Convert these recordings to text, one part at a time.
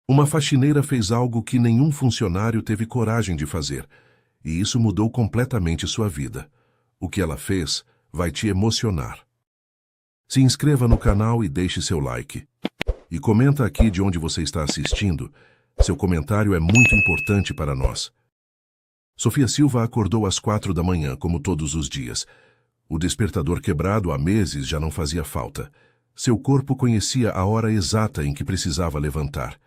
Uma faxineira fez algo que nenhum funcionário teve coragem de fazer, e isso mudou completamente sua vida. O que ela fez vai te emocionar. Se inscreva no canal e deixe seu like. E comenta aqui de onde você está assistindo. Seu comentário é muito importante para nós. Sofia Silva acordou às 4 da manhã, como todos os dias. O despertador quebrado há meses já não fazia falta. Seu corpo conhecia a hora exata em que precisava levantar.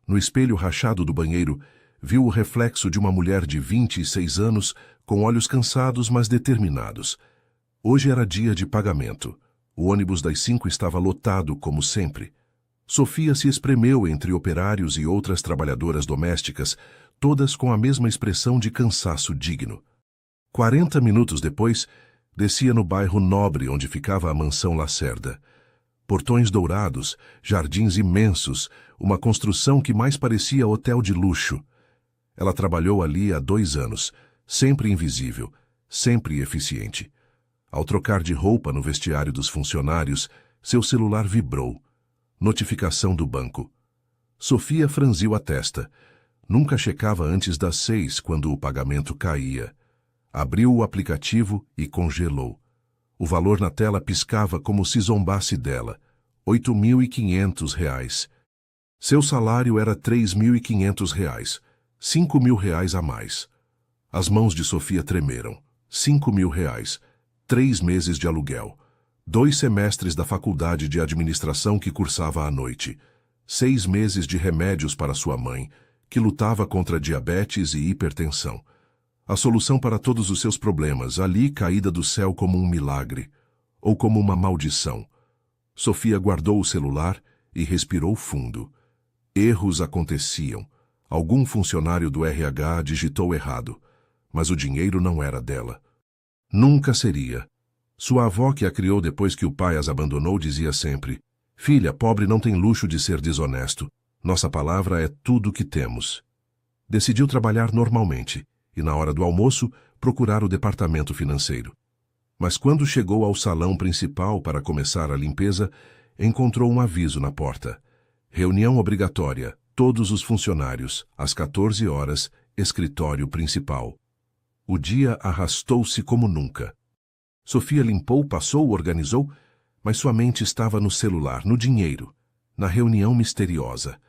No espelho rachado do banheiro, viu o reflexo de uma mulher de 26 anos, com olhos cansados, mas determinados. Hoje era dia de pagamento. O ônibus das 5 estava lotado, como sempre. Sofia se espremeu entre operários e outras trabalhadoras domésticas, todas com a mesma expressão de cansaço digno. 40 minutos depois, descia no bairro nobre onde ficava a mansão Lacerda. Portões dourados, jardins imensos, uma construção que mais parecia hotel de luxo. Ela trabalhou ali há 2 anos, sempre invisível, sempre eficiente. Ao trocar de roupa no vestiário dos funcionários, seu celular vibrou. Notificação do banco. Sofia franziu a testa. Nunca checava antes das 6, quando o pagamento caía. Abriu o aplicativo e congelou. O valor na tela piscava como se zombasse dela. R$ 8.500. Seu salário era R$ 3.500. R$ 5.000 a mais. As mãos de Sofia tremeram. R$ 5.000. 3 meses de aluguel. 2 semestres da faculdade de administração que cursava à noite. 6 meses de remédios para sua mãe, que lutava contra diabetes e hipertensão. A solução para todos os seus problemas, ali caída do céu como um milagre, ou como uma maldição. Sofia guardou o celular e respirou fundo. Erros aconteciam. Algum funcionário do RH digitou errado, mas o dinheiro não era dela. Nunca seria. Sua avó, que a criou depois que o pai as abandonou, dizia sempre: "Filha, pobre não tem luxo de ser desonesto. Nossa palavra é tudo o que temos." Decidiu trabalhar normalmente e, na hora do almoço, procurar o departamento financeiro. Mas quando chegou ao salão principal para começar a limpeza, encontrou um aviso na porta. Reunião obrigatória, todos os funcionários, às 14 horas, escritório principal. O dia arrastou-se como nunca. Sofia limpou, passou, organizou, mas sua mente estava no celular, no dinheiro, na reunião misteriosa.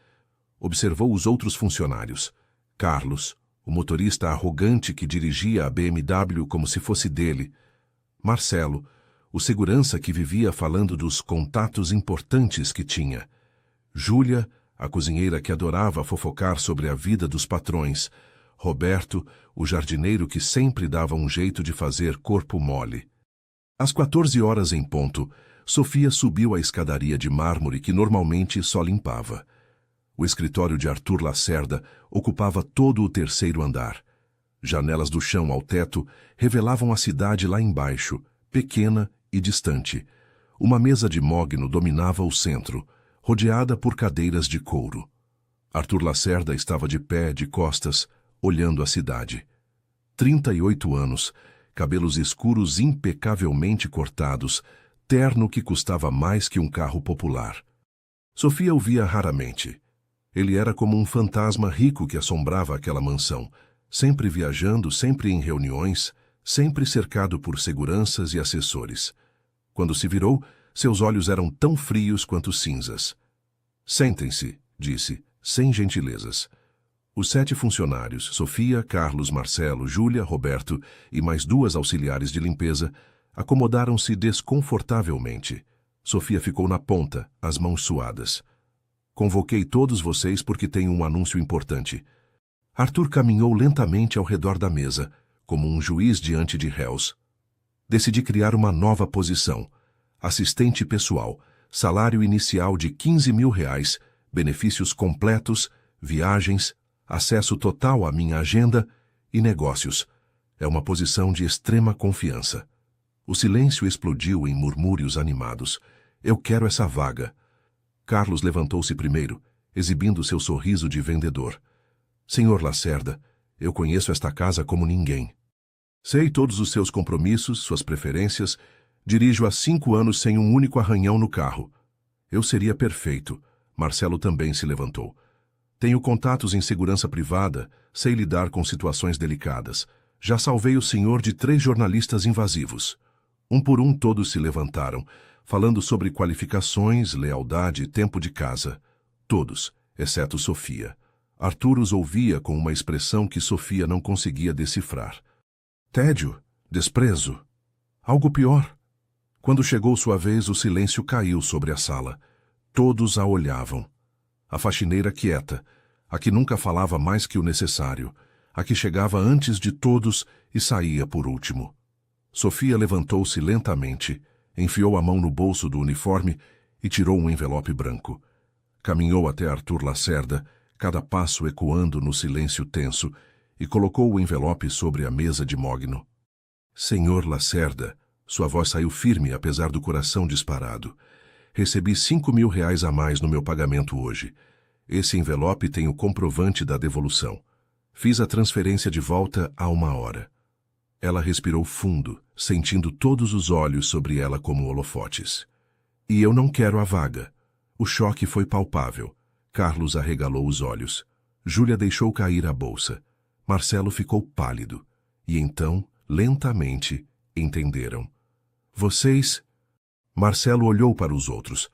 Observou os outros funcionários. Carlos, o motorista arrogante que dirigia a BMW como se fosse dele. Marcelo, o segurança que vivia falando dos contatos importantes que tinha. Júlia, a cozinheira que adorava fofocar sobre a vida dos patrões. Roberto, o jardineiro que sempre dava um jeito de fazer corpo mole. Às 14 horas em ponto, Sofia subiu a escadaria de mármore que normalmente só limpava. O escritório de Arthur Lacerda ocupava todo o 3º andar. Janelas do chão ao teto revelavam a cidade lá embaixo, pequena e distante. Uma mesa de mogno dominava o centro, rodeada por cadeiras de couro. Arthur Lacerda estava de pé, de costas, olhando a cidade. 38 anos, cabelos escuros impecavelmente cortados, terno que custava mais que um carro popular. Sofia o via raramente. Ele era como um fantasma rico que assombrava aquela mansão, sempre viajando, sempre em reuniões, sempre cercado por seguranças e assessores. Quando se virou, seus olhos eram tão frios quanto cinzas. "Sentem-se", disse, sem gentilezas. Os 7 funcionários, Sofia, Carlos, Marcelo, Júlia, Roberto e mais 2 auxiliares de limpeza, acomodaram-se desconfortavelmente. Sofia ficou na ponta, as mãos suadas. "Convoquei todos vocês porque tenho um anúncio importante." Arthur caminhou lentamente ao redor da mesa, como um juiz diante de réus. "Decidi criar uma nova posição. Assistente pessoal, salário inicial de R$ 15.000, benefícios completos, viagens, acesso total à minha agenda e negócios. É uma posição de extrema confiança." O silêncio explodiu em murmúrios animados. "Eu quero essa vaga." Carlos levantou-se primeiro, exibindo seu sorriso de vendedor. "Senhor Lacerda, eu conheço esta casa como ninguém. Sei todos os seus compromissos, suas preferências. Dirijo há 5 anos sem um único arranhão no carro. Eu seria perfeito." Marcelo também se levantou. Tenho contatos em segurança privada, sei lidar com situações delicadas. Já salvei o senhor de 3 jornalistas invasivos. Um por um todos se levantaram, falando sobre qualificações, lealdade e tempo de casa. Todos, exceto Sofia. Arthur os ouvia com uma expressão que Sofia não conseguia decifrar. Tédio, desprezo, algo pior. Quando chegou sua vez, o silêncio caiu sobre a sala. Todos a olhavam. A faxineira quieta, a que nunca falava mais que o necessário, a que chegava antes de todos e saía por último. Sofia levantou-se lentamente, enfiou a mão no bolso do uniforme e tirou um envelope branco. Caminhou até Arthur Lacerda, cada passo ecoando no silêncio tenso, e colocou o envelope sobre a mesa de mogno. Senhor Lacerda, sua voz saiu firme apesar do coração disparado. Recebi 5.000 reais a mais no meu pagamento hoje. Esse envelope tem o comprovante da devolução. Fiz a transferência de volta há 1 hora. Ela respirou fundo, sentindo todos os olhos sobre ela como holofotes. E eu não quero a vaga. O choque foi palpável. Carlos arregalou os olhos. Júlia deixou cair a bolsa. Marcelo ficou pálido. E então, lentamente, entenderam. Vocês... Marcelo olhou para os outros.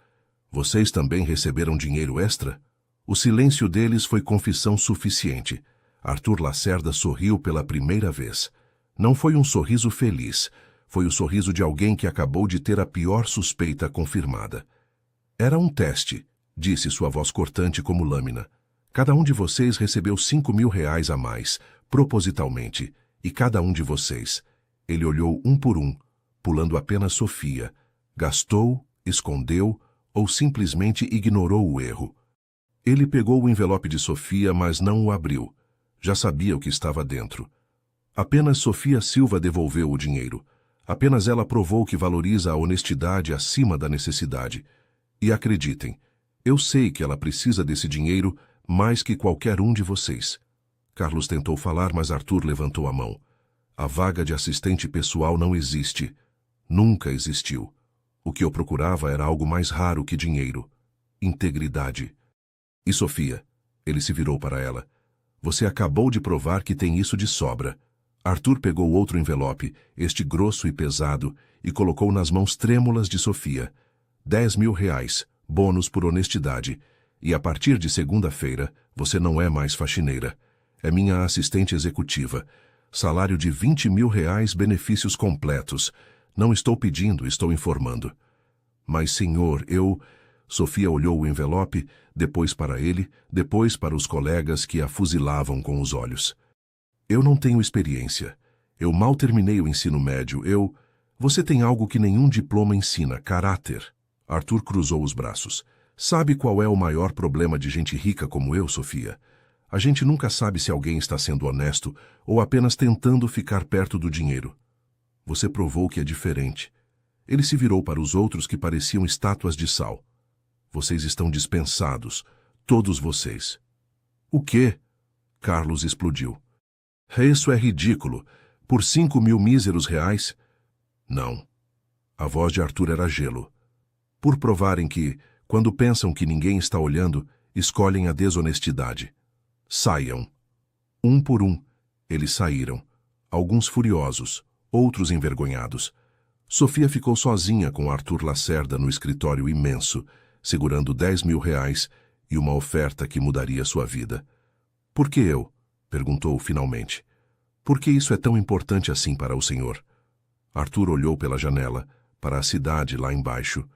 Vocês também receberam dinheiro extra? O silêncio deles foi confissão suficiente. Arthur Lacerda sorriu pela primeira vez. Não foi um sorriso feliz. Foi o sorriso de alguém que acabou de ter a pior suspeita confirmada. Era um teste, disse sua voz cortante como lâmina. Cada um de vocês recebeu 5.000 reais a mais, propositalmente, e cada um de vocês. Ele olhou um por um, pulando apenas Sofia. Gastou, escondeu ou simplesmente ignorou o erro. Ele pegou o envelope de Sofia, mas não o abriu. Já sabia o que estava dentro. Apenas Sofia Silva devolveu o dinheiro. Apenas ela provou que valoriza a honestidade acima da necessidade. E acreditem, eu sei que ela precisa desse dinheiro mais que qualquer um de vocês. Carlos tentou falar, mas Arthur levantou a mão. A vaga de assistente pessoal não existe. Nunca existiu. O que eu procurava era algo mais raro que dinheiro. Integridade. E Sofia? Ele se virou para ela. Você acabou de provar que tem isso de sobra. Arthur pegou outro envelope, este grosso e pesado, e colocou nas mãos trêmulas de Sofia. 10.000 reais, bônus por honestidade. E a partir de segunda-feira, você não é mais faxineira. É minha assistente executiva. Salário de 20.000 reais, benefícios completos. Não estou pedindo, estou informando. Mas, senhor, eu... Sofia olhou o envelope, depois para ele, depois para os colegas que a fuzilavam com os olhos. Eu não tenho experiência. Eu mal terminei o ensino médio. Você tem algo que nenhum diploma ensina, caráter. Arthur cruzou os braços. Sabe qual é o maior problema de gente rica como eu, Sofia? A gente nunca sabe se alguém está sendo honesto ou apenas tentando ficar perto do dinheiro. Você provou que é diferente. Ele se virou para os outros que pareciam estátuas de sal. Vocês estão dispensados, todos vocês. O quê? Carlos explodiu. Isso é ridículo. Por 5.000 míseros reais? Não. A voz de Arthur era gelo. Por provarem que, quando pensam que ninguém está olhando, escolhem a desonestidade. Saiam. Um por um, eles saíram. Alguns furiosos, outros envergonhados. Sofia ficou sozinha com Arthur Lacerda no escritório imenso, segurando 10.000 reais e uma oferta que mudaria sua vida. Por que eu? Perguntou finalmente. Por que isso é tão importante assim para o senhor? Arthur olhou pela janela, para a cidade lá embaixo.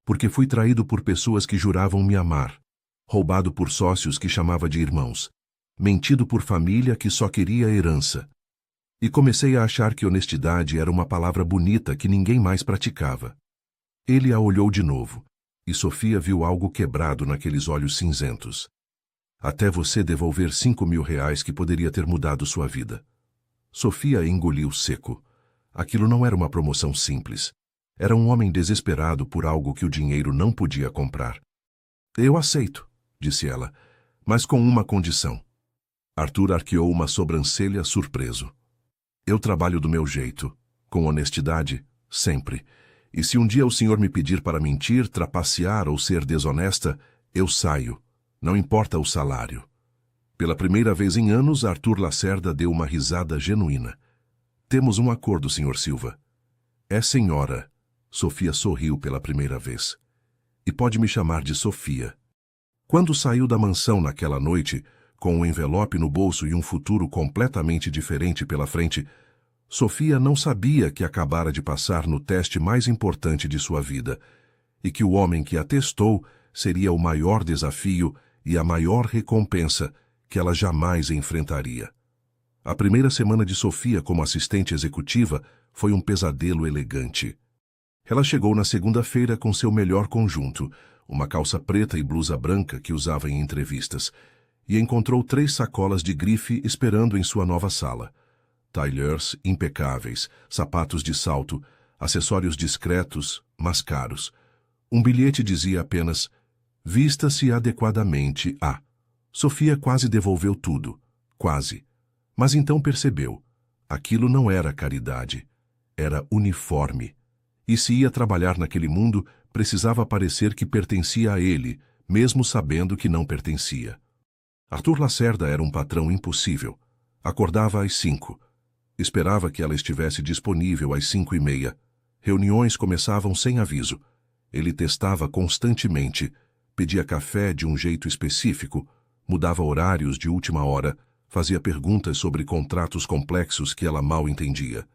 Porque fui traído por pessoas que juravam me amar, roubado por sócios que chamava de irmãos, mentido por família que só queria herança. E comecei a achar que honestidade era uma palavra bonita que ninguém mais praticava. Ele a olhou de novo, e Sofia viu algo quebrado naqueles olhos cinzentos. Até você devolver 5.000 reais que poderia ter mudado sua vida. Sofia engoliu seco. Aquilo não era uma promoção simples. Era um homem desesperado por algo que o dinheiro não podia comprar. Eu aceito, disse ela, mas com uma condição. Arthur arqueou uma sobrancelha surpreso. Eu trabalho do meu jeito, com honestidade, sempre. E se um dia o senhor me pedir para mentir, trapacear ou ser desonesta, eu saio. Não importa o salário. Pela primeira vez em anos, Arthur Lacerda deu uma risada genuína. Temos um acordo, Sr. Silva. É senhora. Sofia sorriu pela primeira vez. E pode me chamar de Sofia. Quando saiu da mansão naquela noite, com um envelope no bolso e um futuro completamente diferente pela frente, Sofia não sabia que acabara de passar no teste mais importante de sua vida e que o homem que a testou seria o maior desafio e a maior recompensa que ela jamais enfrentaria. A primeira semana de Sofia como assistente executiva foi um pesadelo elegante. Ela chegou na segunda-feira com seu melhor conjunto, uma calça preta e blusa branca que usava em entrevistas, e encontrou 3 sacolas de grife esperando em sua nova sala. Tailleurs impecáveis, sapatos de salto, acessórios discretos, mas caros. Um bilhete dizia apenas: vista-se adequadamente a... Sofia quase devolveu tudo. Quase. Mas então percebeu. Aquilo não era caridade. Era uniforme. E se ia trabalhar naquele mundo, precisava parecer que pertencia a ele, mesmo sabendo que não pertencia. Arthur Lacerda era um patrão impossível. Acordava às 5. Esperava que ela estivesse disponível às 5:30. Reuniões começavam sem aviso. Ele testava constantemente, pedia café de um jeito específico, mudava horários de última hora, fazia perguntas sobre contratos complexos que ela mal entendia.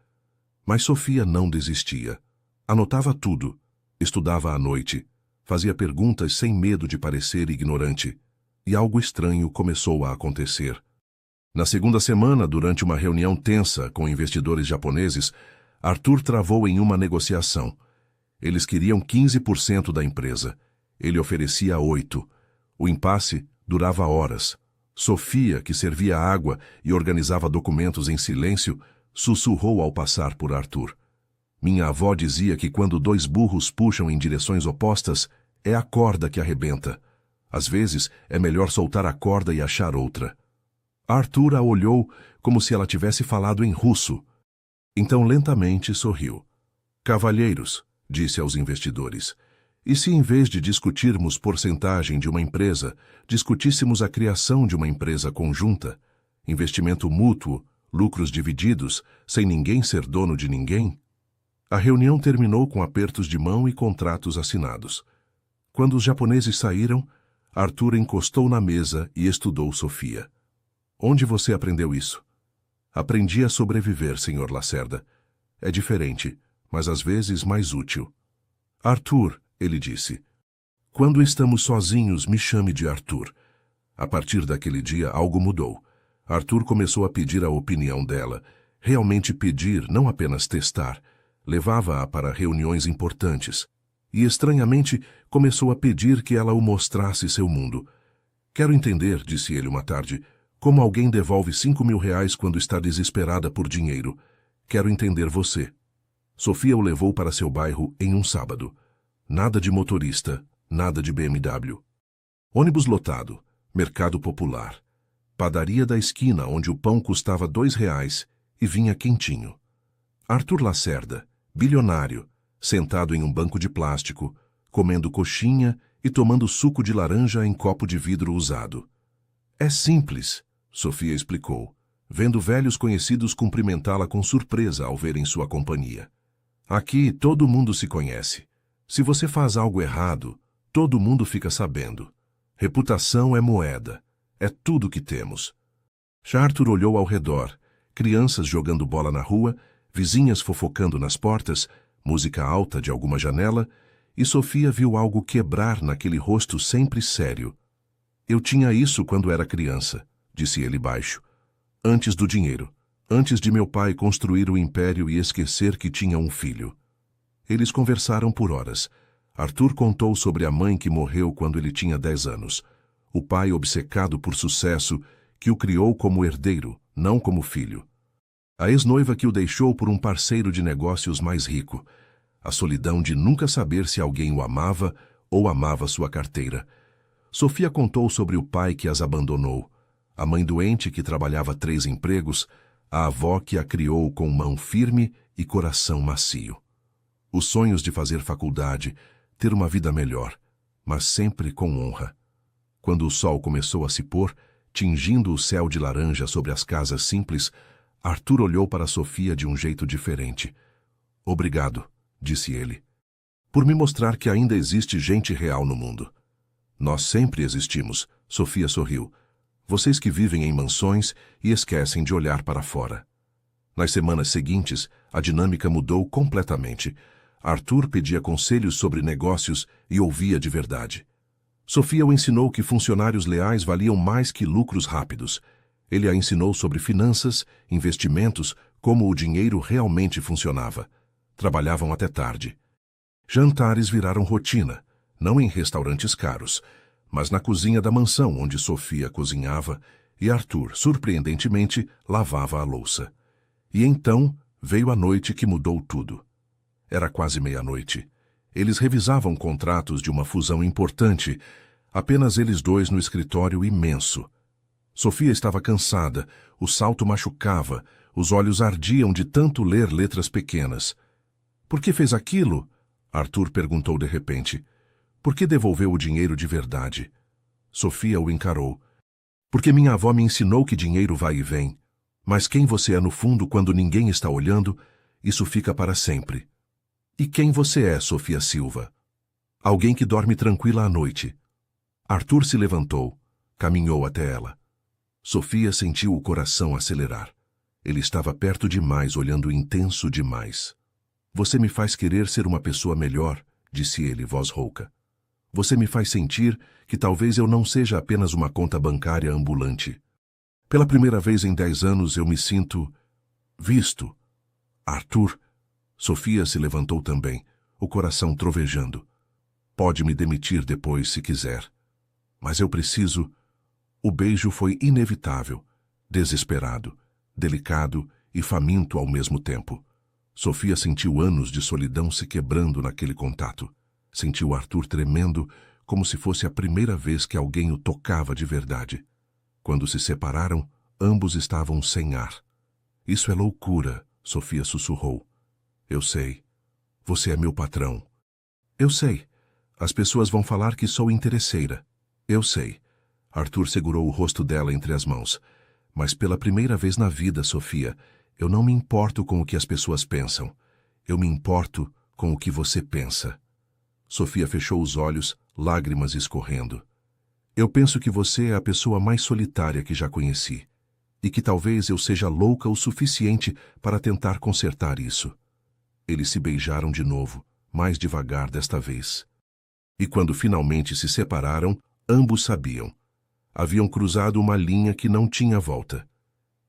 Mas Sofia não desistia. Anotava tudo, estudava à noite, fazia perguntas sem medo de parecer ignorante. E algo estranho começou a acontecer. Na segunda semana, durante uma reunião tensa com investidores japoneses, Arthur travou em uma negociação. Eles queriam 15% da empresa. Ele oferecia 8%. O impasse durava horas. Sofia, que servia água e organizava documentos em silêncio, sussurrou ao passar por Arthur. Minha avó dizia que quando 2 burros puxam em direções opostas, é a corda que arrebenta. Às vezes, é melhor soltar a corda e achar outra. Arthur a olhou como se ela tivesse falado em russo. Então lentamente sorriu. Cavalheiros, disse aos investidores, e se em vez de discutirmos porcentagem de uma empresa, discutíssemos a criação de uma empresa conjunta, investimento mútuo, lucros divididos, sem ninguém ser dono de ninguém? A reunião terminou com apertos de mão e contratos assinados. Quando os japoneses saíram, Arthur encostou na mesa e estudou Sofia. Onde você aprendeu isso? Aprendi a sobreviver, Sr. Lacerda. É diferente, mas às vezes mais útil. Arthur, ele disse. Quando estamos sozinhos, me chame de Arthur. A partir daquele dia, algo mudou. Arthur começou a pedir a opinião dela. Realmente pedir, não apenas testar. Levava-a para reuniões importantes. E, estranhamente, começou a pedir que ela o mostrasse seu mundo. Quero entender, disse ele uma tarde, como alguém devolve 5.000 reais quando está desesperada por dinheiro. Quero entender você. Sofia o levou para seu bairro em um sábado. Nada de motorista, nada de BMW. Ônibus lotado, mercado popular. Padaria da esquina onde o pão custava 2 reais e vinha quentinho. Arthur Lacerda, bilionário, sentado em um banco de plástico, comendo coxinha e tomando suco de laranja em copo de vidro usado. É simples, Sofia explicou, vendo velhos conhecidos cumprimentá-la com surpresa ao verem sua companhia. Aqui todo mundo se conhece. Se você faz algo errado, todo mundo fica sabendo. Reputação é moeda. É tudo que temos. Arthur olhou ao redor. Crianças jogando bola na rua, vizinhas fofocando nas portas, música alta de alguma janela, e Sofia viu algo quebrar naquele rosto sempre sério. Eu tinha isso quando era criança, disse ele baixo. Antes do dinheiro. Antes de meu pai construir o império e esquecer que tinha um filho. Eles conversaram por horas. Arthur contou sobre a mãe que morreu quando ele tinha 10 anos. O pai obcecado por sucesso, que o criou como herdeiro, não como filho. A ex-noiva que o deixou por um parceiro de negócios mais rico. A solidão de nunca saber se alguém o amava ou amava sua carteira. Sofia contou sobre o pai que as abandonou, a mãe doente que trabalhava 3 empregos, a avó que a criou com mão firme e coração macio. Os sonhos de fazer faculdade, ter uma vida melhor, mas sempre com honra. Quando o sol começou a se pôr, tingindo o céu de laranja sobre as casas simples, Arthur olhou para Sofia de um jeito diferente. Obrigado, disse ele, por me mostrar que ainda existe gente real no mundo. Nós sempre existimos, Sofia sorriu. Vocês que vivem em mansões e esquecem de olhar para fora. Nas semanas seguintes, a dinâmica mudou completamente. Arthur pedia conselhos sobre negócios e ouvia de verdade. Sofia o ensinou que funcionários leais valiam mais que lucros rápidos. Ele a ensinou sobre finanças, investimentos, como o dinheiro realmente funcionava. Trabalhavam até tarde. Jantares viraram rotina, não em restaurantes caros, mas na cozinha da mansão onde Sofia cozinhava e Arthur, surpreendentemente, lavava a louça. E então veio a noite que mudou tudo. Era quase meia-noite. Eles revisavam contratos de uma fusão importante, apenas eles dois no escritório imenso. Sofia estava cansada, o salto machucava, os olhos ardiam de tanto ler letras pequenas. Por que fez aquilo? Arthur perguntou de repente. Por que devolveu o dinheiro de verdade? Sofia o encarou. Porque minha avó me ensinou que dinheiro vai e vem. Mas quem você é no fundo quando ninguém está olhando, isso fica para sempre. E quem você é, Sofia Silva? Alguém que dorme tranquila à noite. Arthur se levantou, caminhou até ela. Sofia sentiu o coração acelerar. Ele estava perto demais, olhando intenso demais. Você me faz querer ser uma pessoa melhor, disse ele, voz rouca. Você me faz sentir que talvez eu não seja apenas uma conta bancária ambulante. Pela primeira vez em 10 anos eu me sinto visto. Arthur. Sofia se levantou também, o coração trovejando. Pode me demitir depois se quiser. Mas eu preciso... O beijo foi inevitável, desesperado, delicado e faminto ao mesmo tempo. Sofia sentiu anos de solidão se quebrando naquele contato. Sentiu Arthur tremendo como se fosse a primeira vez que alguém o tocava de verdade. Quando se separaram, ambos estavam sem ar. Isso é loucura, Sofia sussurrou. Eu sei. Você é meu patrão. Eu sei. As pessoas vão falar que sou interesseira. Eu sei. Arthur segurou o rosto dela entre as mãos. Mas pela primeira vez na vida, Sofia, eu não me importo com o que as pessoas pensam. Eu me importo com o que você pensa. Sofia fechou os olhos, lágrimas escorrendo. Eu penso que você é a pessoa mais solitária que já conheci. E que talvez eu seja louca o suficiente para tentar consertar isso. Eles se beijaram de novo, mais devagar desta vez. E quando finalmente se separaram, ambos sabiam. Haviam cruzado uma linha que não tinha volta.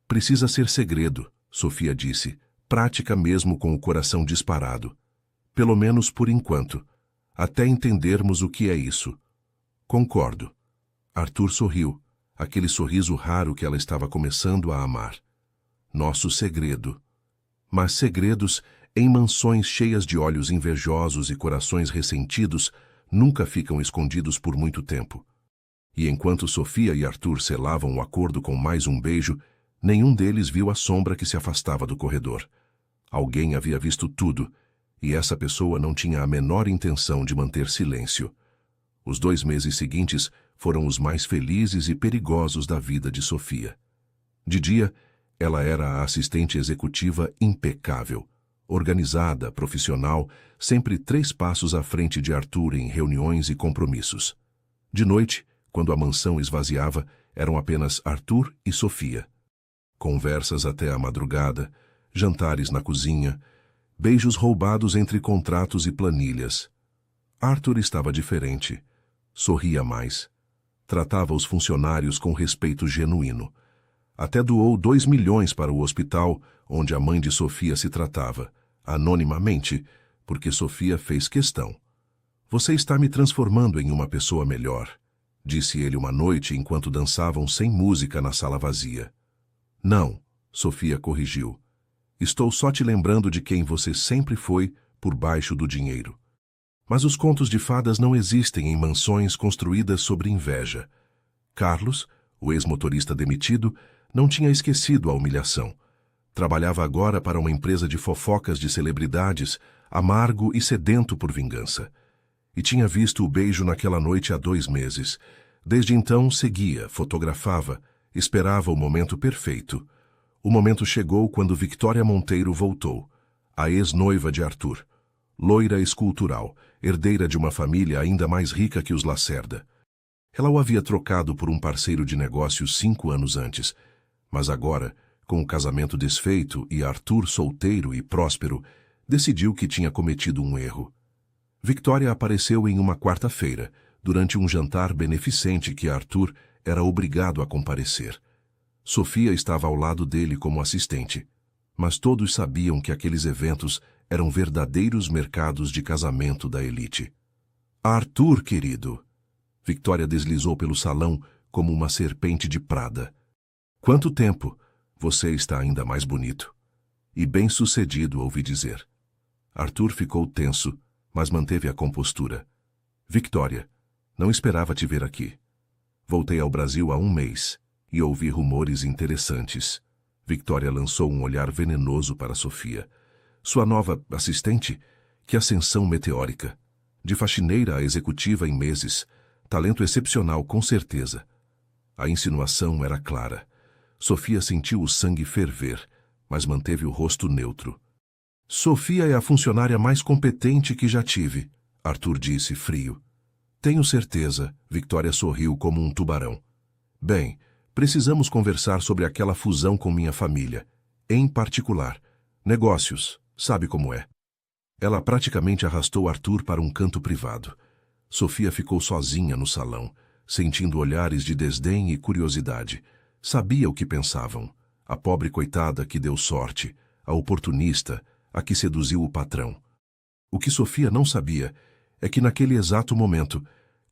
Precisa ser segredo, Sofia disse, prática mesmo com o coração disparado. Pelo menos por enquanto, até entendermos o que é isso. Concordo. Arthur sorriu, aquele sorriso raro que ela estava começando a amar. Nosso segredo. Mas segredos, em mansões cheias de olhos invejosos e corações ressentidos, nunca ficam escondidos por muito tempo. E enquanto Sofia e Arthur selavam o acordo com mais um beijo, nenhum deles viu a sombra que se afastava do corredor. Alguém havia visto tudo, e essa pessoa não tinha a menor intenção de manter silêncio. Os 2 meses seguintes foram os mais felizes e perigosos da vida de Sofia. De dia, ela era a assistente executiva impecável, organizada, profissional, sempre 3 passos à frente de Arthur em reuniões e compromissos. De noite, quando a mansão esvaziava, eram apenas Arthur e Sofia. Conversas até a madrugada, jantares na cozinha, beijos roubados entre contratos e planilhas. Arthur estava diferente. Sorria mais. Tratava os funcionários com respeito genuíno. Até doou 2 milhões para o hospital onde a mãe de Sofia se tratava, anonimamente, porque Sofia fez questão. Você está me transformando em uma pessoa melhor, disse ele uma noite enquanto dançavam sem música na sala vazia. Não, Sofia corrigiu. Estou só te lembrando de quem você sempre foi por baixo do dinheiro. Mas os contos de fadas não existem em mansões construídas sobre inveja. Carlos, o ex-motorista demitido, não tinha esquecido a humilhação. Trabalhava agora para uma empresa de fofocas de celebridades, amargo e sedento por vingança. E tinha visto o beijo naquela noite há 2 meses, Desde então, seguia, fotografava, esperava o momento perfeito. O momento chegou quando Victoria Monteiro voltou, a ex-noiva de Arthur. Loira escultural, herdeira de uma família ainda mais rica que os Lacerda. Ela o havia trocado por um parceiro de negócios 5 anos antes, mas agora, com o casamento desfeito e Arthur solteiro e próspero, decidiu que tinha cometido um erro. Victoria apareceu em uma quarta-feira, durante um jantar beneficente que Arthur era obrigado a comparecer. Sofia estava ao lado dele como assistente, mas todos sabiam que aqueles eventos eram verdadeiros mercados de casamento da elite. Arthur, querido! Victoria deslizou pelo salão como uma serpente de prada. Quanto tempo! Você está ainda mais bonito. E bem-sucedido, ouvi dizer. Arthur ficou tenso, mas manteve a compostura. Victoria, não esperava te ver aqui. Voltei ao Brasil há 1 mês e ouvi rumores interessantes. Victoria lançou um olhar venenoso para Sofia. Sua nova assistente? Que ascensão meteórica. De faxineira a executiva em meses. Talento excepcional, com certeza. A insinuação era clara. Sofia sentiu o sangue ferver, mas manteve o rosto neutro. Sofia é a funcionária mais competente que já tive, Arthur disse, frio. Tenho certeza, Victoria sorriu como um tubarão. Bem, precisamos conversar sobre aquela fusão com minha família. Em particular, negócios, sabe como é. Ela praticamente arrastou Arthur para um canto privado. Sofia ficou sozinha no salão, sentindo olhares de desdém e curiosidade. Sabia o que pensavam. A pobre coitada que deu sorte, a oportunista, a que seduziu o patrão. O que Sofia não sabia é que naquele exato momento,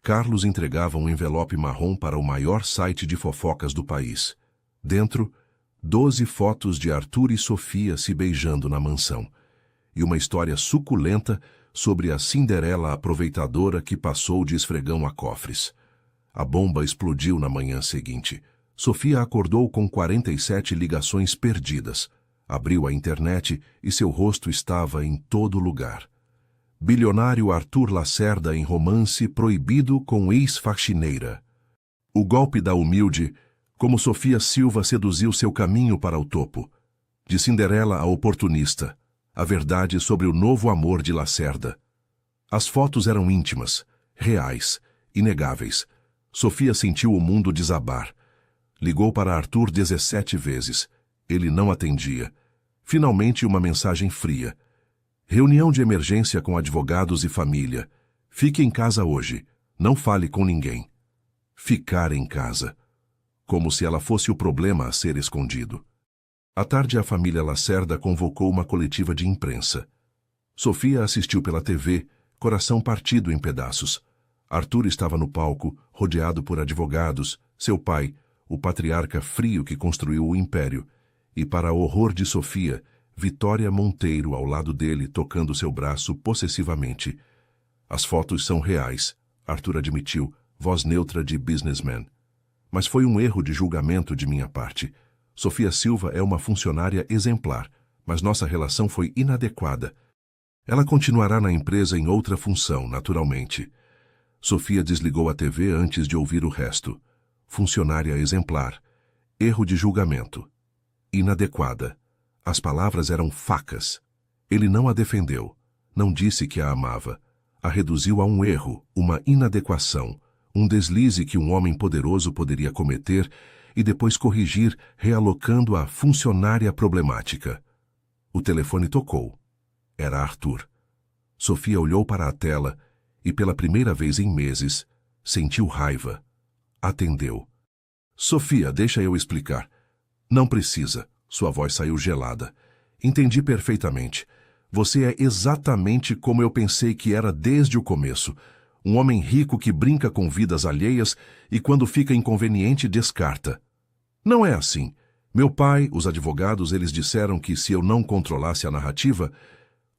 Carlos entregava um envelope marrom para o maior site de fofocas do país. Dentro, 12 fotos de Arthur e Sofia se beijando na mansão. E uma história suculenta sobre a Cinderela aproveitadora que passou de esfregão a cofres. A bomba explodiu na manhã seguinte. Sofia acordou com 47 ligações perdidas. Abriu a internet e seu rosto estava em todo lugar. Bilionário Arthur Lacerda em romance proibido com ex-faxineira. O golpe da humilde, como Sofia Silva seduziu seu caminho para o topo. De Cinderela a oportunista. A verdade sobre o novo amor de Lacerda. As fotos eram íntimas, reais, inegáveis. Sofia sentiu o mundo desabar. Ligou para Arthur 17 vezes. Ele não atendia. Finalmente uma mensagem fria. Reunião de emergência com advogados e família. Fique em casa hoje. Não fale com ninguém. Ficar em casa. Como se ela fosse o problema a ser escondido. À tarde, a família Lacerda convocou uma coletiva de imprensa. Sofia assistiu pela TV, coração partido em pedaços. Arthur estava no palco, rodeado por advogados, seu pai, o patriarca frio que construiu o império, e, para horror de Sofia, Victoria Monteiro ao lado dele tocando seu braço possessivamente. As fotos são reais, Arthur admitiu, voz neutra de businessman. Mas foi um erro de julgamento de minha parte. Sofia Silva é uma funcionária exemplar, mas nossa relação foi inadequada. Ela continuará na empresa em outra função, naturalmente. Sofia desligou a TV antes de ouvir o resto. Funcionária exemplar. Erro de julgamento. Inadequada. As palavras eram facas. Ele não a defendeu. Não disse que a amava. A reduziu a um erro, uma inadequação, um deslize que um homem poderoso poderia cometer e depois corrigir, realocando a funcionária problemática. O telefone tocou. Era Arthur. Sofia olhou para a tela e, pela primeira vez em meses, sentiu raiva. Atendeu. Sofia, deixa eu explicar. Não precisa. Sua voz saiu gelada. Entendi perfeitamente. Você é exatamente como eu pensei que era desde o começo. Um homem rico que brinca com vidas alheias e quando fica inconveniente descarta. Não é assim. Meu pai, os advogados, eles disseram que se eu não controlasse a narrativa...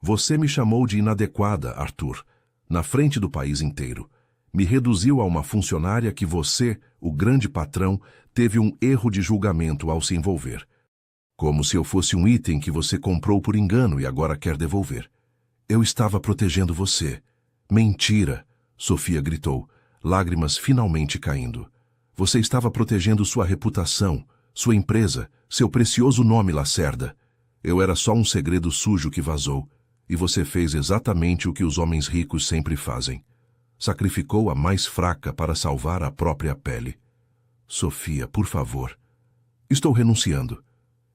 Você me chamou de inadequada, Arthur, na frente do país inteiro. Me reduziu a uma funcionária que você, o grande patrão, teve um erro de julgamento ao se envolver. Como se eu fosse um item que você comprou por engano e agora quer devolver. Eu estava protegendo você. Mentira! Sofia gritou. lágrimas finalmente caindo. Você estava protegendo sua reputação, sua empresa, seu precioso nome, Lacerda. Eu era só um segredo sujo que vazou, e você fez exatamente o que os homens ricos sempre fazem. Sacrificou a mais fraca para salvar a própria pele. Sofia, por favor. Estou renunciando.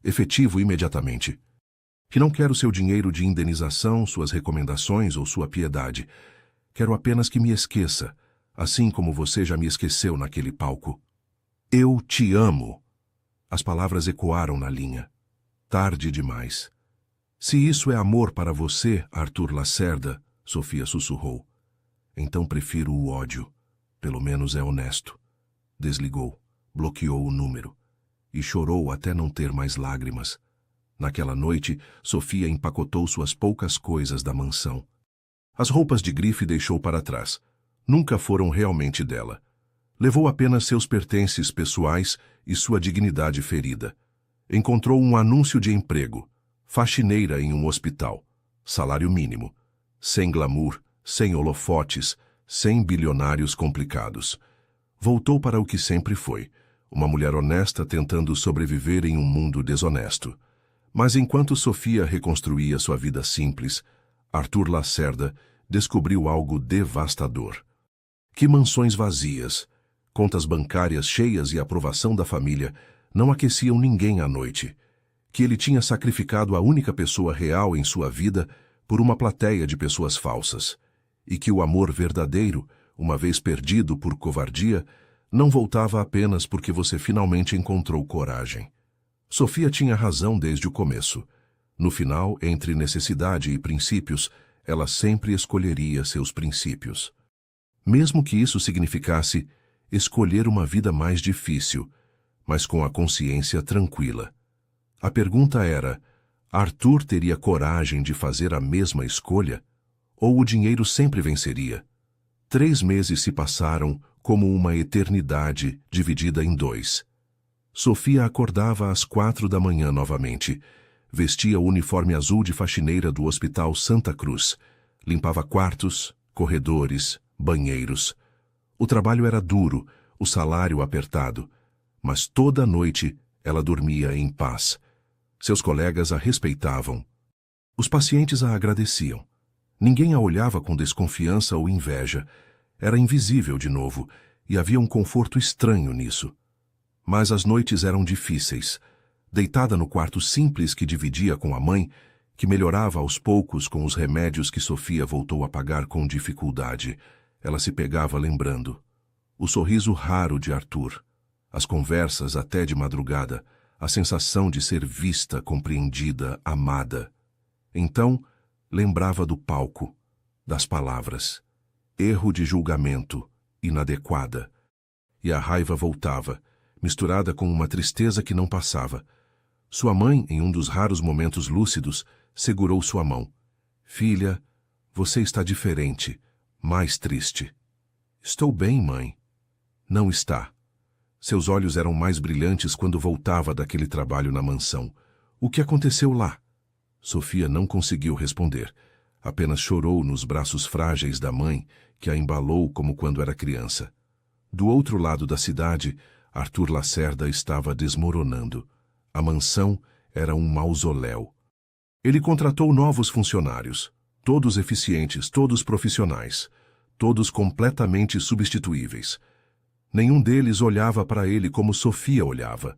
Efetivo imediatamente. Que não quero seu dinheiro de indenização, suas recomendações ou sua piedade. Quero apenas que me esqueça, assim como você já me esqueceu naquele palco. Eu te amo. As palavras ecoaram na linha. Tarde demais. Se isso é amor para você, Arthur Lacerda, Sofia sussurrou, então prefiro o ódio. Pelo menos é honesto. Desligou, bloqueou o número e chorou até não ter mais lágrimas. Naquela noite, Sofia empacotou suas poucas coisas da mansão. As roupas de grife deixou para trás. Nunca foram realmente dela. Levou apenas seus pertences pessoais e sua dignidade ferida. Encontrou um anúncio de emprego. Faxineira em um hospital. Salário mínimo. Sem glamour, sem holofotes, sem bilionários complicados. Voltou para o que sempre foi. Uma mulher honesta tentando sobreviver em um mundo desonesto. Mas enquanto Sofia reconstruía sua vida simples, Arthur Lacerda descobriu algo devastador. Que mansões vazias, contas bancárias cheias e aprovação da família não aqueciam ninguém à noite. Que ele tinha sacrificado a única pessoa real em sua vida por uma plateia de pessoas falsas. E que o amor verdadeiro, uma vez perdido por covardia, não voltava apenas porque você finalmente encontrou coragem. Sofia tinha razão desde o começo. No final, entre necessidade e princípios, ela sempre escolheria seus princípios. Mesmo que isso significasse escolher uma vida mais difícil, mas com a consciência tranquila. A pergunta era, Arthur teria coragem de fazer a mesma escolha? Ou o dinheiro sempre venceria? 3 meses se passaram como uma eternidade dividida em 2. Sofia acordava às 4 da manhã novamente. Vestia o uniforme azul de faxineira do Hospital Santa Cruz. Limpava quartos, corredores, banheiros. O trabalho era duro, o salário apertado. Mas toda noite ela dormia em paz. Seus colegas a respeitavam. Os pacientes a agradeciam. Ninguém a olhava com desconfiança ou inveja. Era invisível de novo, e havia um conforto estranho nisso. Mas as noites eram difíceis. Deitada no quarto simples que dividia com a mãe, que melhorava aos poucos com os remédios que Sofia voltou a pagar com dificuldade, ela se pegava lembrando. O sorriso raro de Arthur, as conversas até de madrugada, a sensação de ser vista, compreendida, amada. Então, lembrava do palco, das palavras. Erro de julgamento, inadequada. E a raiva voltava, misturada com uma tristeza que não passava. Sua mãe, em um dos raros momentos lúcidos, segurou sua mão. Filha, você está diferente, mais triste. Estou bem, mãe. Não está. Seus olhos eram mais brilhantes quando voltava daquele trabalho na mansão. O que aconteceu lá? Sofia não conseguiu responder. Apenas chorou nos braços frágeis da mãe, que a embalou como quando era criança. Do outro lado da cidade, Arthur Lacerda estava desmoronando. A mansão era um mausoléu. Ele contratou novos funcionários, todos eficientes, todos profissionais, todos completamente substituíveis. Nenhum deles olhava para ele como Sofia olhava,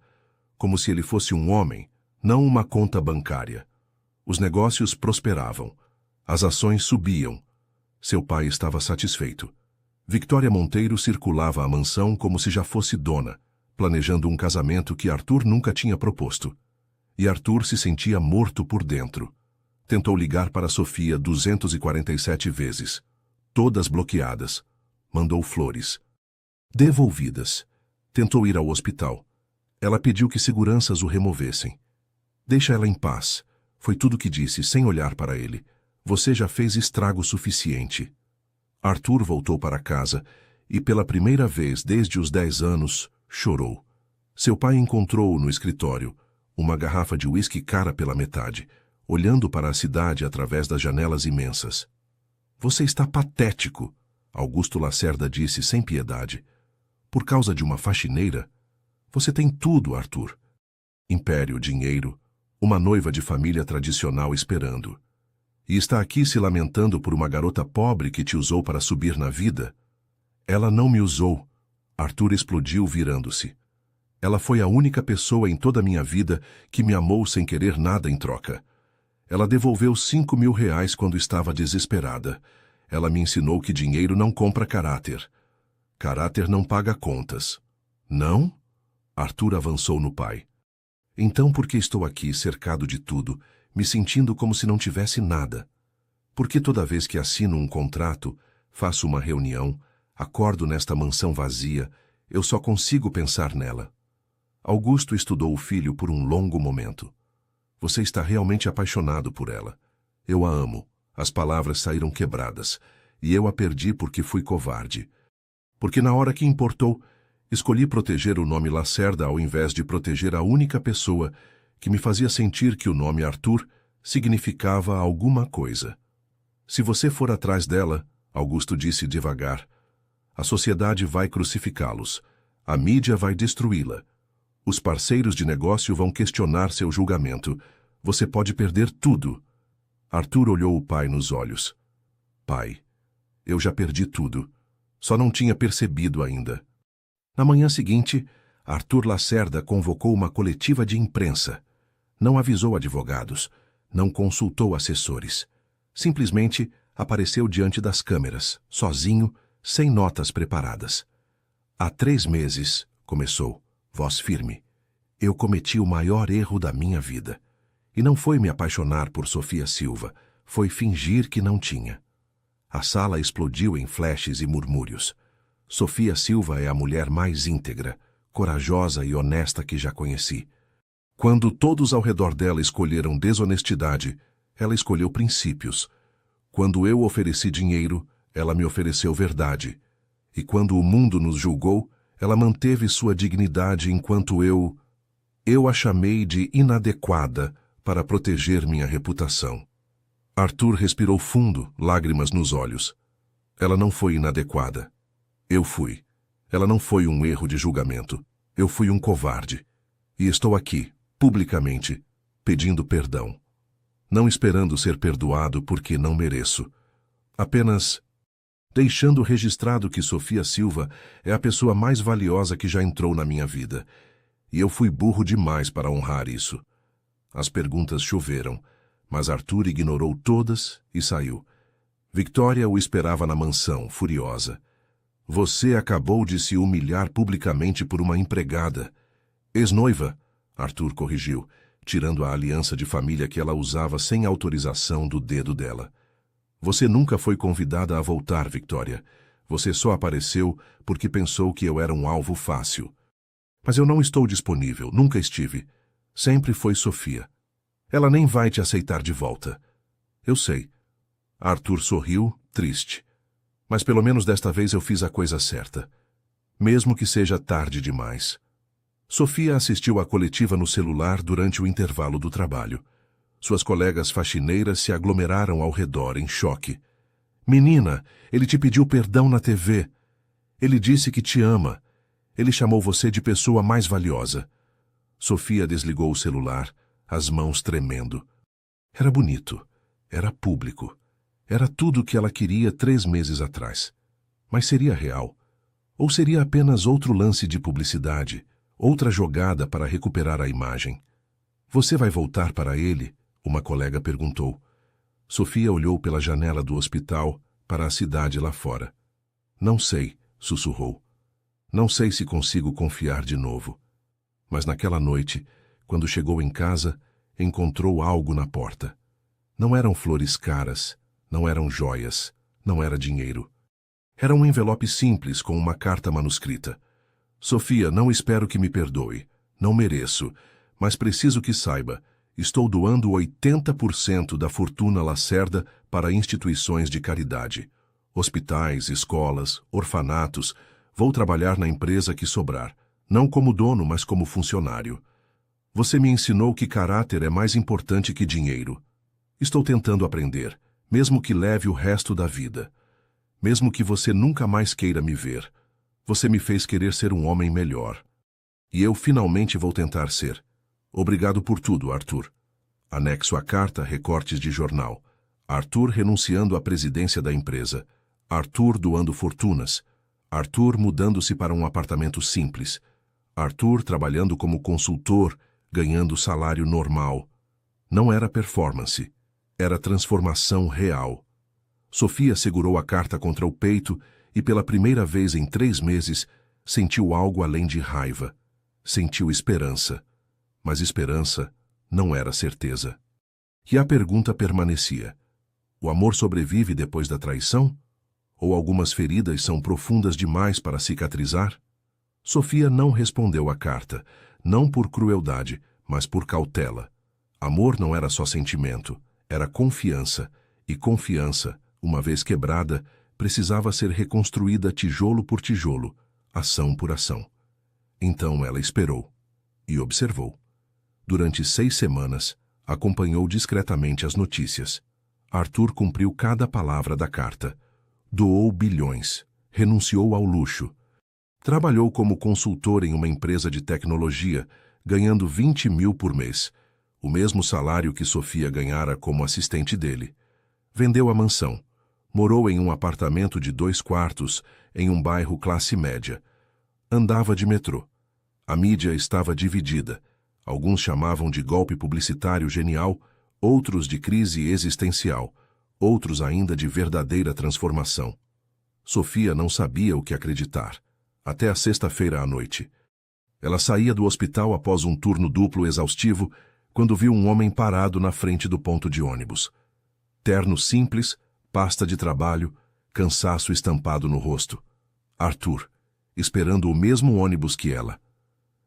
como se ele fosse um homem, não uma conta bancária. Os negócios prosperavam, as ações subiam. Seu pai estava satisfeito. Victoria Monteiro circulava a mansão como se já fosse dona, planejando um casamento que Arthur nunca tinha proposto. E Arthur se sentia morto por dentro. Tentou ligar para Sofia 247 vezes, todas bloqueadas. Mandou flores. Devolvidas. Tentou ir ao hospital. Ela pediu que seguranças o removessem. Deixa ela em paz. Foi tudo que disse, sem olhar para ele. Você já fez estrago suficiente. Arthur voltou para casa e, pela primeira vez desde os 10 anos, chorou. Seu pai encontrou-o no escritório, uma garrafa de uísque cara pela metade, olhando para a cidade através das janelas imensas. Você está patético. Augusto Lacerda disse sem piedade. Por causa de uma faxineira? Você tem tudo, Arthur. Império, dinheiro, uma noiva de família tradicional esperando. E está aqui se lamentando por uma garota pobre que te usou para subir na vida? Ela não me usou. Arthur explodiu virando-se. Ela foi a única pessoa em toda a minha vida que me amou sem querer nada em troca. Ela devolveu 5.000 reais quando estava desesperada. Ela me ensinou que dinheiro não compra caráter. Caráter não paga contas. Não? Arthur avançou no pai. Então por que estou aqui, cercado de tudo, me sentindo como se não tivesse nada? Por que toda vez que assino um contrato, faço uma reunião, acordo nesta mansão vazia, eu só consigo pensar nela? Augusto estudou o filho por um longo momento. Você está realmente apaixonado por ela. Eu a amo. As palavras saíram quebradas, e eu a perdi porque fui covarde. Porque na hora que importou, escolhi proteger o nome Lacerda ao invés de proteger a única pessoa que me fazia sentir que o nome Arthur significava alguma coisa. Se você for atrás dela, Augusto disse devagar, a sociedade vai crucificá-los, a mídia vai destruí-la. Os parceiros de negócio vão questionar seu julgamento. Você pode perder tudo. Arthur olhou o pai nos olhos. Pai, eu já perdi tudo. Só não tinha percebido ainda. Na manhã seguinte, Arthur Lacerda convocou uma coletiva de imprensa. Não avisou advogados, não consultou assessores. Simplesmente apareceu diante das câmeras, sozinho, sem notas preparadas. Há 3 meses, começou, voz firme, eu cometi o maior erro da minha vida. E não foi me apaixonar por Sofia Silva, foi fingir que não tinha. A sala explodiu em flashes e murmúrios. Sofia Silva é a mulher mais íntegra, corajosa e honesta que já conheci. Quando todos ao redor dela escolheram desonestidade, ela escolheu princípios. Quando eu ofereci dinheiro, ela me ofereceu verdade. E quando o mundo nos julgou, ela manteve sua dignidade enquanto eu a chamei de inadequada para proteger minha reputação. Arthur respirou fundo, lágrimas nos olhos. Ela não foi inadequada. Eu fui. Ela não foi um erro de julgamento. Eu fui um covarde. E estou aqui, publicamente, pedindo perdão. Não esperando ser perdoado porque não mereço. Apenas deixando registrado que Sofia Silva é a pessoa mais valiosa que já entrou na minha vida. E eu fui burro demais para honrar isso. As perguntas choveram, mas Arthur ignorou todas e saiu. Victoria o esperava na mansão, furiosa. Você acabou de se humilhar publicamente por uma empregada. Ex-noiva, Arthur corrigiu, tirando a aliança de família que ela usava sem autorização do dedo dela. Você nunca foi convidada a voltar, Victoria. Você só apareceu porque pensou que eu era um alvo fácil. Mas eu não estou disponível, nunca estive. Sempre foi Sofia. Ela nem vai te aceitar de volta. Eu sei. Arthur sorriu, triste. Mas pelo menos desta vez eu fiz a coisa certa. Mesmo que seja tarde demais. Sofia assistiu à coletiva no celular durante o intervalo do trabalho. Suas colegas faxineiras se aglomeraram ao redor, em choque. Menina, ele te pediu perdão na TV. Ele disse que te ama. Ele chamou você de pessoa mais valiosa. Sofia desligou o celular, as mãos tremendo. Era bonito. Era público. Era tudo o que ela queria 3 meses atrás. Mas seria real? Ou seria apenas outro lance de publicidade, outra jogada para recuperar a imagem? Você vai voltar para ele? Uma colega perguntou. Sofia olhou pela janela do hospital para a cidade lá fora. Não sei, sussurrou. Não sei se consigo confiar de novo. Mas naquela noite, quando chegou em casa, encontrou algo na porta. Não eram flores caras, não eram joias, não era dinheiro. Era um envelope simples com uma carta manuscrita. Sofia, não espero que me perdoe. Não mereço, mas preciso que saiba. Estou doando 80% da fortuna Lacerda para instituições de caridade. Hospitais, escolas, orfanatos. Vou trabalhar na empresa que sobrar. Não como dono, mas como funcionário. Você me ensinou que caráter é mais importante que dinheiro. Estou tentando aprender, mesmo que leve o resto da vida. Mesmo que você nunca mais queira me ver, você me fez querer ser um homem melhor. E eu finalmente vou tentar ser. Obrigado por tudo, Arthur. Anexo à carta recortes de jornal. Arthur renunciando à presidência da empresa. Arthur doando fortunas. Arthur mudando-se para um apartamento simples. Arthur trabalhando como consultor, ganhando salário normal. Não era performance. Era transformação real. Sofia segurou a carta contra o peito e, pela primeira vez em 3 meses, sentiu algo além de raiva. Sentiu esperança. Mas esperança não era certeza. E a pergunta permanecia: o amor sobrevive depois da traição? Ou algumas feridas são profundas demais para cicatrizar? Sofia não respondeu à carta, não por crueldade, mas por cautela. Amor não era só sentimento, era confiança, e confiança, uma vez quebrada, precisava ser reconstruída tijolo por tijolo, ação por ação. Então ela esperou e observou. Durante 6 semanas, acompanhou discretamente as notícias. Arthur cumpriu cada palavra da carta. Doou bilhões, renunciou ao luxo. Trabalhou como consultor em uma empresa de tecnologia, ganhando 20 mil por mês, o mesmo salário que Sofia ganhara como assistente dele. Vendeu a mansão. Morou em um apartamento de 2 quartos, em um bairro classe média. Andava de metrô. A mídia estava dividida. Alguns chamavam de golpe publicitário genial, outros de crise existencial, outros ainda de verdadeira transformação. Sofia não sabia o que acreditar, até a sexta-feira à noite. Ela saía do hospital após um turno duplo exaustivo, quando viu um homem parado na frente do ponto de ônibus. Terno simples, pasta de trabalho, cansaço estampado no rosto. Arthur, esperando o mesmo ônibus que ela.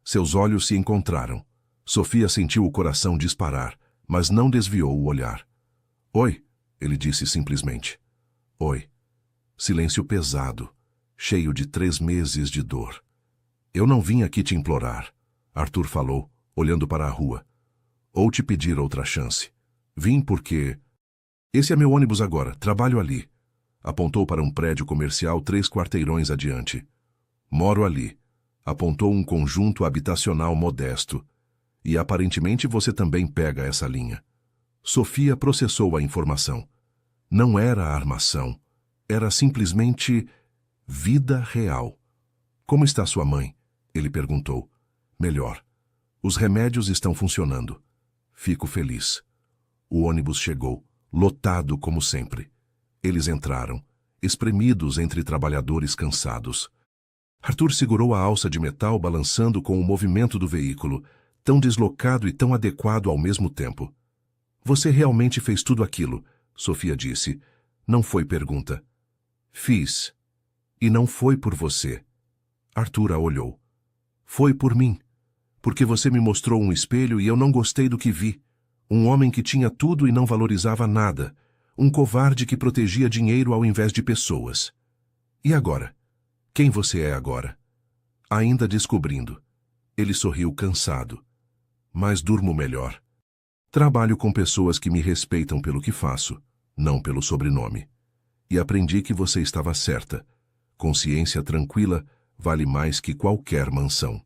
Seus olhos se encontraram. Sofia sentiu o coração disparar, mas não desviou o olhar. Oi, ele disse simplesmente. Oi. Silêncio pesado, cheio de 3 meses de dor. Eu não vim aqui te implorar, Arthur falou, olhando para a rua. Ou te pedir outra chance. Vim porque... Esse é meu ônibus agora, trabalho ali. Apontou para um prédio comercial 3 quarteirões adiante. Moro ali. Apontou um conjunto habitacional modesto. E aparentemente você também pega essa linha. Sofia processou a informação. Não era armação. Era simplesmente vida real. Como está sua mãe? Ele perguntou. Melhor. Os remédios estão funcionando. Fico feliz. O ônibus chegou, lotado como sempre. Eles entraram, espremidos entre trabalhadores cansados. Arthur segurou a alça de metal balançando com o movimento do veículo, tão deslocado e tão adequado ao mesmo tempo. Você realmente fez tudo aquilo, Sofia disse. Não foi pergunta. Fiz. E não foi por você. Arthur a olhou. Foi por mim. Porque você me mostrou um espelho e eu não gostei do que vi. Um homem que tinha tudo e não valorizava nada. Um covarde que protegia dinheiro ao invés de pessoas. E agora? Quem você é agora? Ainda descobrindo. Ele sorriu cansado. Mas durmo melhor. Trabalho com pessoas que me respeitam pelo que faço, não pelo sobrenome. E aprendi que você estava certa. Consciência tranquila vale mais que qualquer mansão.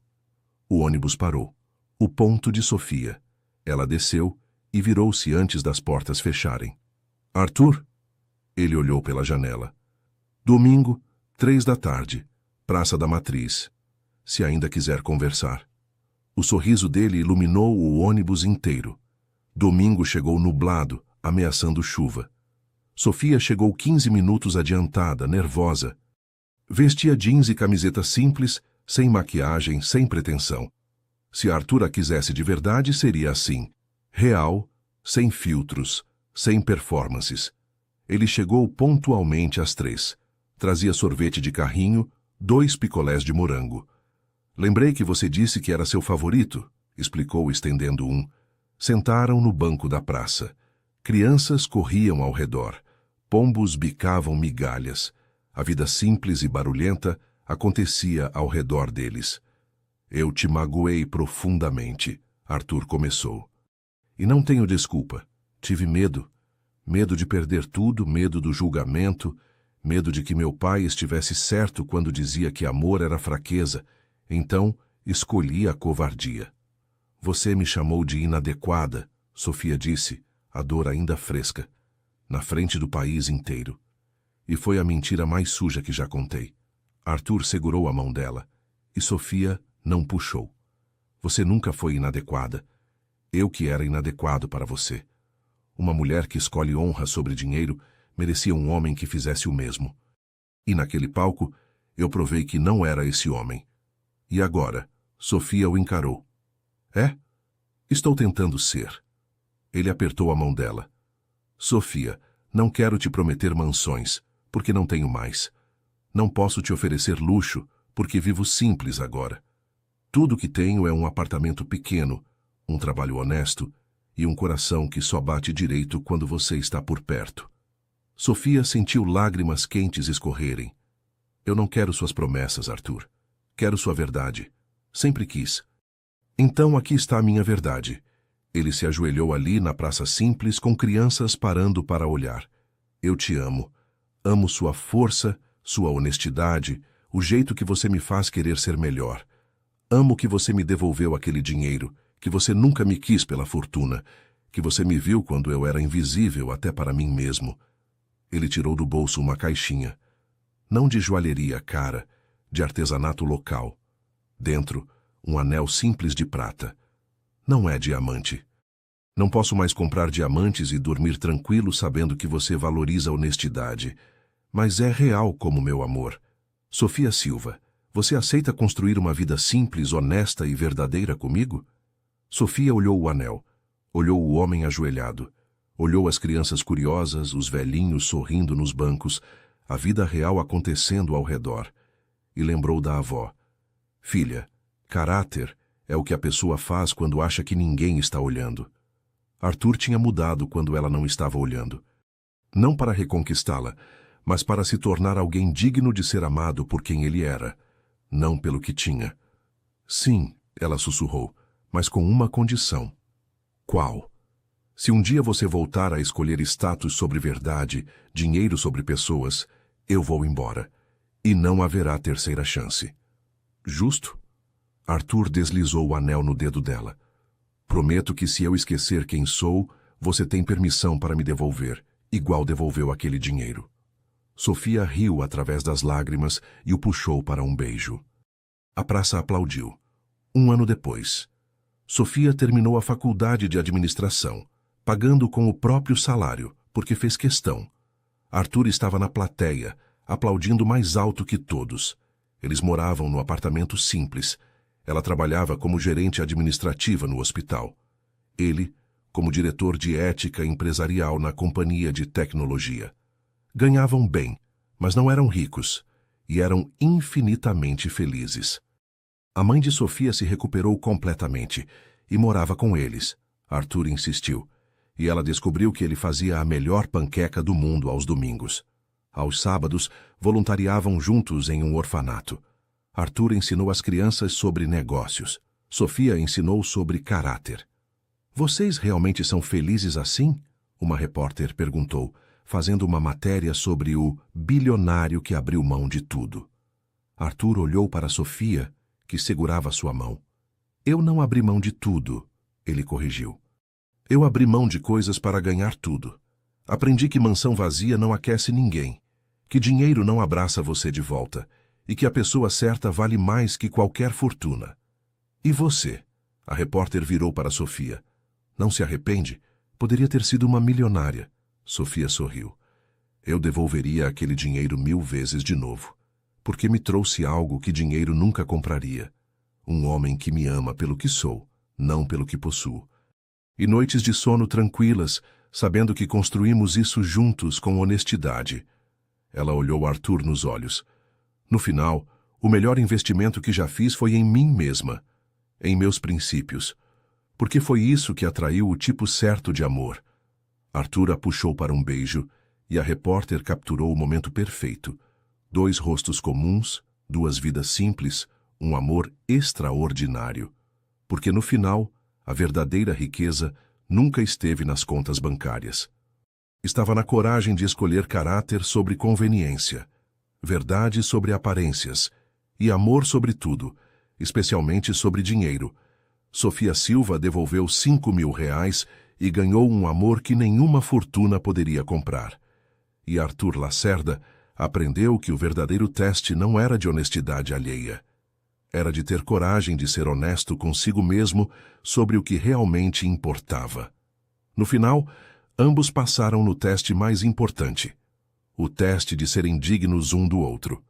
O ônibus parou. O ponto de Sofia. Ela desceu e virou-se antes das portas fecharem. Arthur? Ele olhou pela janela. Domingo, 3 da tarde. Praça da Matriz. Se ainda quiser conversar. O sorriso dele iluminou o ônibus inteiro. Domingo chegou nublado, ameaçando chuva. Sofia chegou 15 minutos adiantada, nervosa. Vestia jeans e camiseta simples, sem maquiagem, sem pretensão. Se Arthur a quisesse de verdade, seria assim. Real, sem filtros, sem performances. Ele chegou pontualmente às 3. Trazia sorvete de carrinho, 2 picolés de morango. Lembrei que você disse que era seu favorito, explicou estendendo um. Sentaram no banco da praça. Crianças corriam ao redor. Pombos bicavam migalhas. A vida simples e barulhenta acontecia ao redor deles. Eu te magoei profundamente, Arthur começou. E não tenho desculpa. Tive medo. Medo de perder tudo, medo do julgamento, Medo de que meu pai estivesse certo quando dizia que amor era fraqueza, então escolhi a covardia. Você me chamou de inadequada, Sofia disse, a dor ainda fresca, na frente do país inteiro. E foi a mentira mais suja que já contei. Arthur segurou a mão dela, e Sofia não puxou. Você nunca foi inadequada. Eu que era inadequado para você. Uma mulher que escolhe honra sobre dinheiro merecia um homem que fizesse o mesmo. E naquele palco, eu provei que não era esse homem. E agora, Sofia o encarou. É? Estou tentando ser. Ele apertou a mão dela. Sofia, não quero te prometer mansões, porque não tenho mais. Não posso te oferecer luxo, porque vivo simples agora. Tudo que tenho é um apartamento pequeno, um trabalho honesto e um coração que só bate direito quando você está por perto. Sofia sentiu lágrimas quentes escorrerem. Eu não quero suas promessas, Arthur. Quero sua verdade. Sempre quis. Então aqui está a minha verdade. Ele se ajoelhou ali na praça simples com crianças parando para olhar. Eu te amo. Amo sua força, sua honestidade, o jeito que você me faz querer ser melhor. Amo que você me devolveu aquele dinheiro, que você nunca me quis pela fortuna, que você me viu quando eu era invisível até para mim mesmo. Ele tirou do bolso uma caixinha. Não de joalheria cara, de artesanato local. Dentro, um anel simples de prata. Não é diamante. Não posso mais comprar diamantes e dormir tranquilo sabendo que você valoriza a honestidade. Mas é real como meu amor. Sofia Silva, você aceita construir uma vida simples, honesta e verdadeira comigo? Sofia olhou o anel, olhou o homem ajoelhado, olhou as crianças curiosas, os velhinhos sorrindo nos bancos, a vida real acontecendo ao redor, e lembrou da avó. Filha, caráter é o que a pessoa faz quando acha que ninguém está olhando. Arthur tinha mudado quando ela não estava olhando. Não para reconquistá-la, mas para se tornar alguém digno de ser amado por quem ele era, não pelo que tinha. Sim, ela sussurrou, mas com uma condição. Qual? Se um dia você voltar a escolher status sobre verdade, dinheiro sobre pessoas, eu vou embora. E não haverá terceira chance. Justo? Arthur deslizou o anel no dedo dela. Prometo que se eu esquecer quem sou, você tem permissão para me devolver, igual devolveu aquele dinheiro. Sofia riu através das lágrimas e o puxou para um beijo. A praça aplaudiu. 1 ano depois, Sofia terminou a faculdade de administração, pagando com o próprio salário, porque fez questão. Arthur estava na plateia, aplaudindo mais alto que todos. Eles moravam no apartamento simples. Ela trabalhava como gerente administrativa no hospital. Ele, como diretor de ética empresarial na companhia de tecnologia. Ganhavam bem, mas não eram ricos, e eram infinitamente felizes. A mãe de Sofia se recuperou completamente e morava com eles. Arthur insistiu, e ela descobriu que ele fazia a melhor panqueca do mundo aos domingos. Aos sábados, voluntariavam juntos em um orfanato. Arthur ensinou as crianças sobre negócios. Sofia ensinou sobre caráter. Vocês realmente são felizes assim? Uma repórter perguntou, fazendo uma matéria sobre o bilionário que abriu mão de tudo. Arthur olhou para Sofia, que segurava sua mão. Eu não abri mão de tudo, ele corrigiu. Eu abri mão de coisas para ganhar tudo. Aprendi que mansão vazia não aquece ninguém, que dinheiro não abraça você de volta e que a pessoa certa vale mais que qualquer fortuna. E você? A repórter virou para Sofia. Não se arrepende? Poderia ter sido uma milionária. Sofia sorriu. Eu devolveria aquele dinheiro 1000 vezes de novo, porque me trouxe algo que dinheiro nunca compraria. Um homem que me ama pelo que sou, não pelo que possuo. E noites de sono tranquilas, sabendo que construímos isso juntos com honestidade. Ela olhou Arthur nos olhos. No final, o melhor investimento que já fiz foi em mim mesma, em meus princípios, porque foi isso que atraiu o tipo certo de amor. Arthur a puxou para um beijo, e a repórter capturou o momento perfeito. 2 rostos comuns, 2 vidas simples, um amor extraordinário. Porque no final, a verdadeira riqueza nunca esteve nas contas bancárias. estava na coragem de escolher caráter sobre conveniência, verdade sobre aparências e amor sobre tudo, especialmente sobre dinheiro. Sofia Silva devolveu R$ 5.000 e ganhou um amor que nenhuma fortuna poderia comprar. E Arthur Lacerda aprendeu que o verdadeiro teste não era de honestidade alheia. Era de ter coragem de ser honesto consigo mesmo sobre o que realmente importava. No final, ambos passaram no teste mais importante, o teste de serem dignos um do outro.